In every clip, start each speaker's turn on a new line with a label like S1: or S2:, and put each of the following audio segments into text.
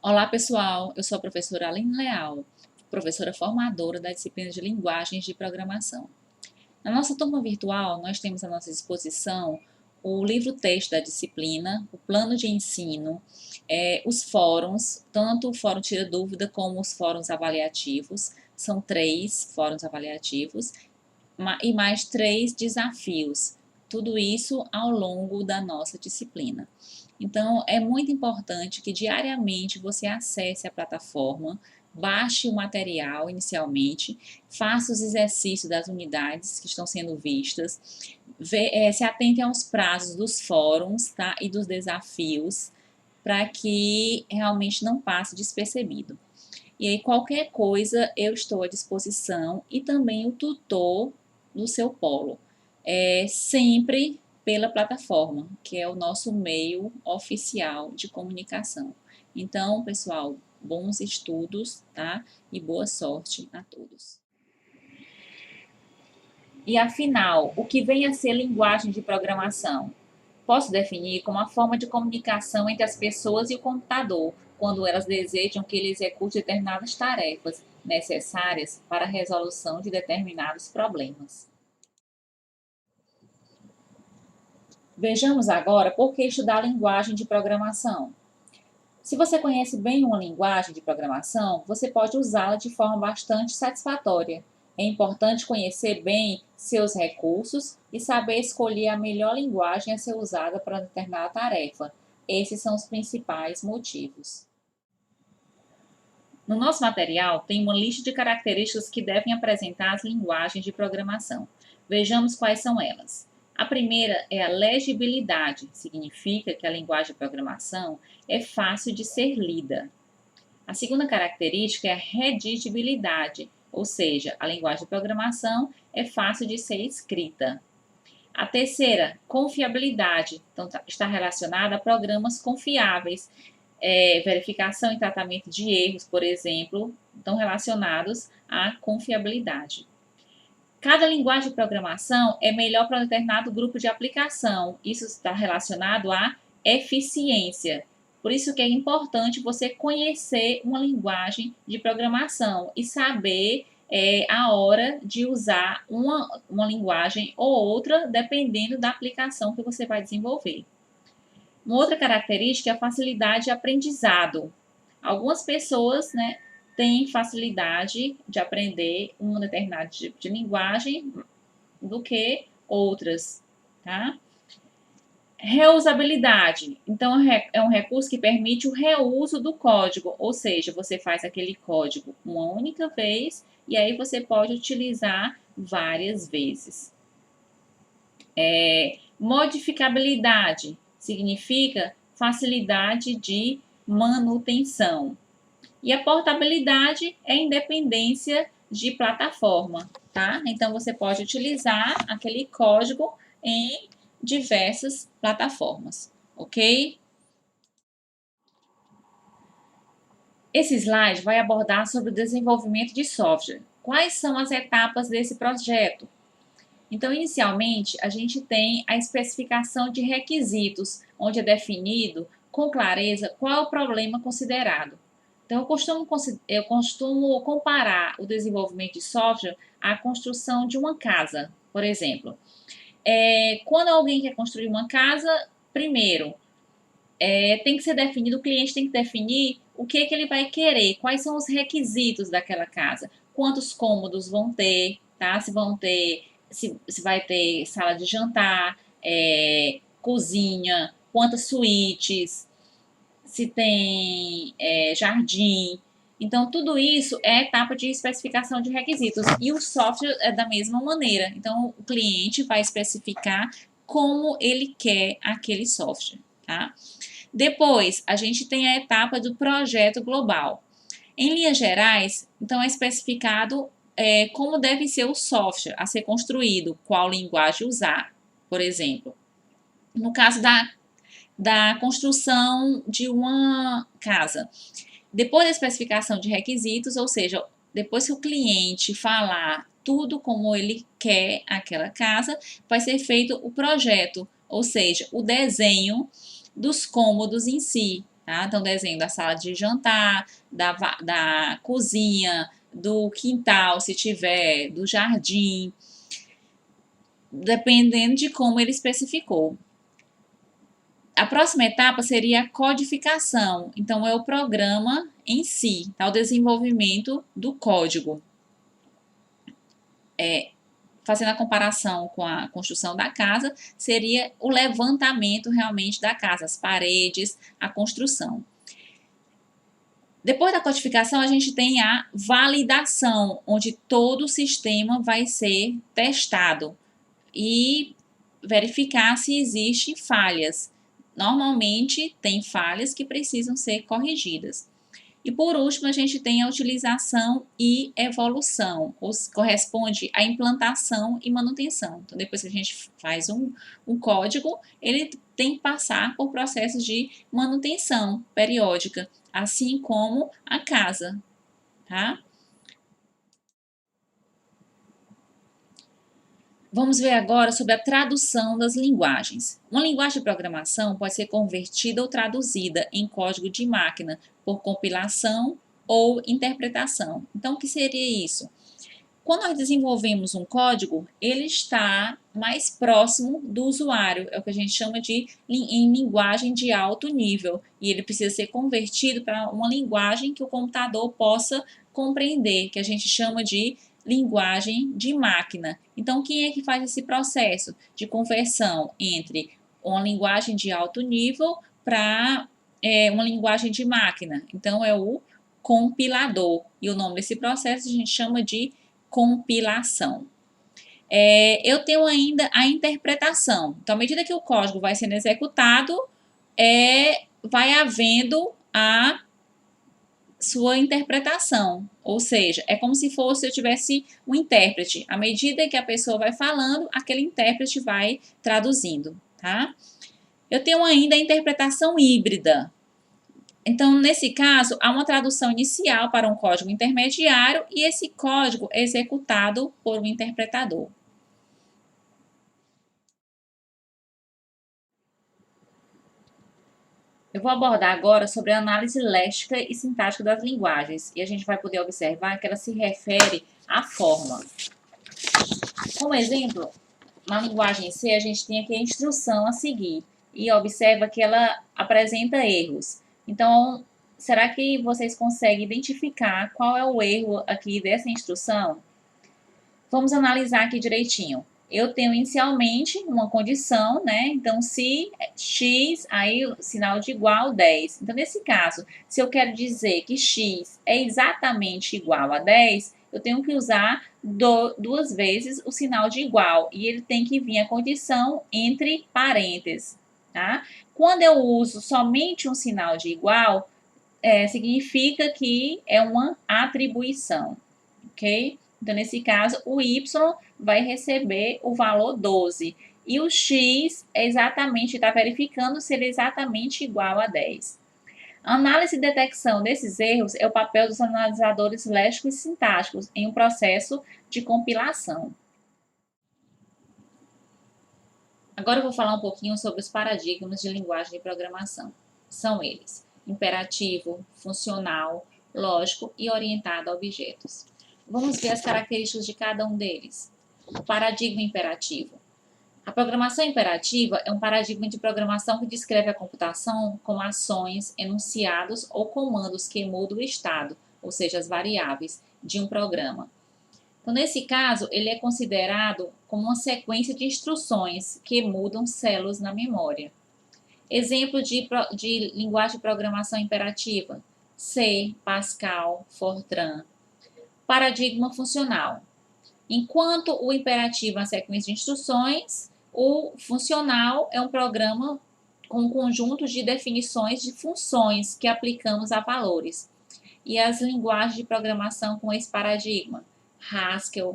S1: Olá, pessoal. Eu sou a professora Aline Leal, professora formadora da disciplina de Linguagens de Programação. Na nossa turma virtual, nós temos à nossa disposição o livro-texto da disciplina, o plano de ensino, os fóruns, tanto o Fórum Tira Dúvida como os fóruns avaliativos. São 3 fóruns avaliativos e mais 3 desafios. Tudo isso ao longo da nossa disciplina. Então, é muito importante que diariamente você acesse a plataforma, baixe o material inicialmente, faça os exercícios das unidades que estão sendo vistas, se atente aos prazos dos fóruns, tá? E dos desafios, para que realmente não passe despercebido. E aí, qualquer coisa, eu estou à disposição e também o tutor do seu polo. Sempre pela plataforma, que é o nosso meio oficial de comunicação. Então, pessoal, bons estudos, tá? E boa sorte a todos. E afinal, o que vem a ser linguagem de programação? Posso definir como a forma de comunicação entre as pessoas e o computador, quando elas desejam que ele execute determinadas tarefas necessárias para a resolução de determinados problemas. Vejamos agora por que estudar linguagem de programação. Se você conhece bem uma linguagem de programação, você pode usá-la de forma bastante satisfatória. É importante conhecer bem seus recursos e saber escolher a melhor linguagem a ser usada para determinada tarefa. Esses são os principais motivos. No nosso material, tem uma lista de características que devem apresentar as linguagens de programação. Vejamos quais são elas. A primeira é a legibilidade, significa que a linguagem de programação é fácil de ser lida. A segunda característica é a redigibilidade, ou seja, a linguagem de programação é fácil de ser escrita. A terceira, confiabilidade, então está relacionada a programas confiáveis. Verificação e tratamento de erros, por exemplo, estão relacionados à confiabilidade. Cada linguagem de programação é melhor para um determinado grupo de aplicação. Isso está relacionado à eficiência. Por isso que é importante você conhecer uma linguagem de programação e saber a hora de usar uma linguagem ou outra, dependendo da aplicação que você vai desenvolver. Uma outra característica é a facilidade de aprendizado. Algumas pessoas, né, têm facilidade de aprender um determinado tipo de linguagem do que outras, tá? Reusabilidade. Então, é um recurso que permite o reuso do código, ou seja, você faz aquele código uma única vez e aí você pode utilizar várias vezes. Modificabilidade significa facilidade de manutenção. E a portabilidade é independência de plataforma, tá? Então, você pode utilizar aquele código em diversas plataformas, ok? Esse slide vai abordar sobre o desenvolvimento de software. Quais são as etapas desse projeto? Então, inicialmente, a gente tem a especificação de requisitos, onde é definido com clareza qual é o problema considerado. Então, eu costumo comparar o desenvolvimento de software à construção de uma casa, por exemplo. Quando alguém quer construir uma casa, primeiro, tem que ser definido, o cliente tem que definir o que ele vai querer, quais são os requisitos daquela casa, quantos cômodos vão ter, tá? Se vai ter sala de jantar, cozinha, quantas suítes, se tem jardim. Então, tudo isso é etapa de especificação de requisitos. E o software é da mesma maneira. Então, o cliente vai especificar como ele quer aquele software, tá? Depois, a gente tem a etapa do projeto global. Em linhas gerais, então é especificado como deve ser o software a ser construído, qual linguagem usar, por exemplo. No caso da construção de uma casa. Depois da especificação de requisitos, ou seja, depois que o cliente falar tudo como ele quer aquela casa, vai ser feito o projeto, ou seja, o desenho dos cômodos em si. tá? Então, desenho da sala de jantar, da cozinha, do quintal, se tiver, do jardim, dependendo de como ele especificou. A próxima etapa seria a codificação. Então, é o programa em si, tá? O desenvolvimento do código. Fazendo a comparação com a construção da casa, seria o levantamento realmente da casa, as paredes, a construção. Depois da codificação, a gente tem a validação, onde todo o sistema vai ser testado e verificar se existem falhas. Normalmente, tem falhas que precisam ser corrigidas. E por último, a gente tem a utilização e evolução, corresponde à implantação e manutenção. Então, depois que a gente faz um código, ele tem que passar por processos de manutenção periódica, assim como a casa, tá? Vamos ver agora sobre a tradução das linguagens. Uma linguagem de programação pode ser convertida ou traduzida em código de máquina por compilação ou interpretação. Então, o que seria isso? Quando nós desenvolvemos um código, ele está mais próximo do usuário, é o que a gente chama de em linguagem de alto nível, e ele precisa ser convertido para uma linguagem que o computador possa compreender, que a gente chama de linguagem de máquina. Então, quem é que faz esse processo de conversão entre uma linguagem de alto nível para uma linguagem de máquina? Então, é o compilador, e o nome desse processo a gente chama de compilação. Eu tenho ainda a interpretação. Então, à medida que o código vai sendo executado, vai havendo a sua interpretação. Ou seja, é como se fosse eu tivesse um intérprete. À medida que a pessoa vai falando, aquele intérprete vai traduzindo, tá? Eu tenho ainda a interpretação híbrida. Então, nesse caso, há uma tradução inicial para um código intermediário e esse código é executado por um interpretador. Eu vou abordar agora sobre a análise léxica e sintática das linguagens, e a gente vai poder observar que ela se refere à forma. Como exemplo, na linguagem C, a gente tem aqui a instrução a seguir, e observa que ela apresenta erros. Então, será que vocês conseguem identificar qual é o erro aqui dessa instrução? Vamos analisar aqui direitinho. Eu tenho inicialmente uma condição, né? Então, se x, aí o sinal de igual 10. Então, nesse caso, se eu quero dizer que x é exatamente igual a 10, eu tenho que usar duas vezes o sinal de igual. E ele tem que vir a condição entre parênteses, tá? Quando eu uso somente um sinal de igual, significa que é uma atribuição, ok? Então, nesse caso, o y vai receber o valor 12. E o x é exatamente, está verificando se ele é exatamente igual a 10. A análise e detecção desses erros é o papel dos analisadores léxicos e sintáticos em um processo de compilação. Agora eu vou falar um pouquinho sobre os paradigmas de linguagem de programação. São eles: imperativo, funcional, lógico e orientado a objetos. Vamos ver as características de cada um deles. O paradigma imperativo. A programação imperativa é um paradigma de programação que descreve a computação como ações, enunciados ou comandos que mudam o estado, ou seja, as variáveis, de um programa. Então, nesse caso, ele é considerado como uma sequência de instruções que mudam células na memória. Exemplo de linguagem de programação imperativa: C, Pascal, Fortran. Paradigma funcional. Enquanto o imperativo é uma sequência de instruções, o funcional é um programa com um conjunto de definições de funções que aplicamos a valores. E as linguagens de programação com esse paradigma: Haskell,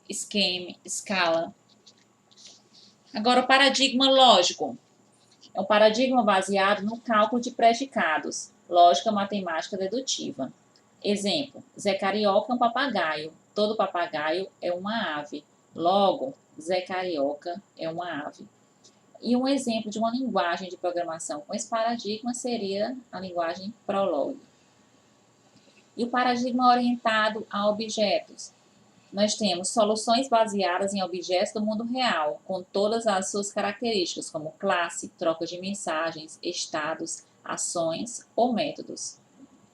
S1: Scheme, Scala. Agora, o paradigma lógico. É um paradigma baseado no cálculo de predicados, lógica matemática dedutiva. Exemplo: Zé Carioca é um papagaio. Todo papagaio é uma ave. Logo, Zé Carioca é uma ave. E um exemplo de uma linguagem de programação com esse paradigma seria a linguagem Prolog. E o paradigma orientado a objetos. Nós temos soluções baseadas em objetos do mundo real, com todas as suas características, como classe, troca de mensagens, estados, ações ou métodos.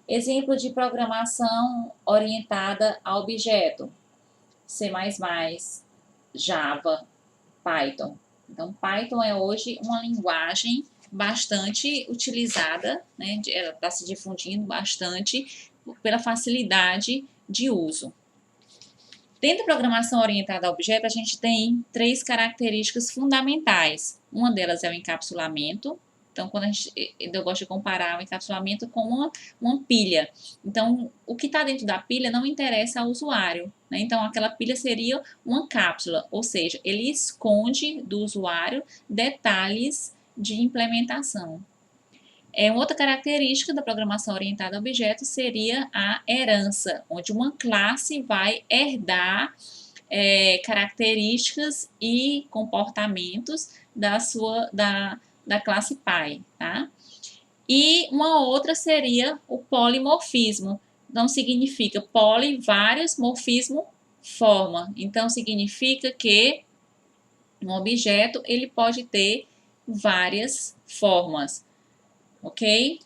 S1: Exemplo de programação orientada a objeto: C++, Java, Python. Então, Python é hoje uma linguagem bastante utilizada, né? Ela está se difundindo bastante pela facilidade de uso. Dentro da programação orientada a objeto, a gente tem 3 características fundamentais. Uma delas é o encapsulamento. Então, eu gosto de comparar o encapsulamento com uma pilha. Então, o que está dentro da pilha não interessa ao usuário, né? Então, aquela pilha seria uma cápsula, ou seja, ele esconde do usuário detalhes de implementação. Outra característica da programação orientada a objetos seria a herança, onde uma classe vai herdar características e comportamentos da classe pai, tá? E uma outra seria o polimorfismo. Então, significa poli, vários, morfismo, forma. Então, significa que um objeto ele pode ter várias formas. Ok?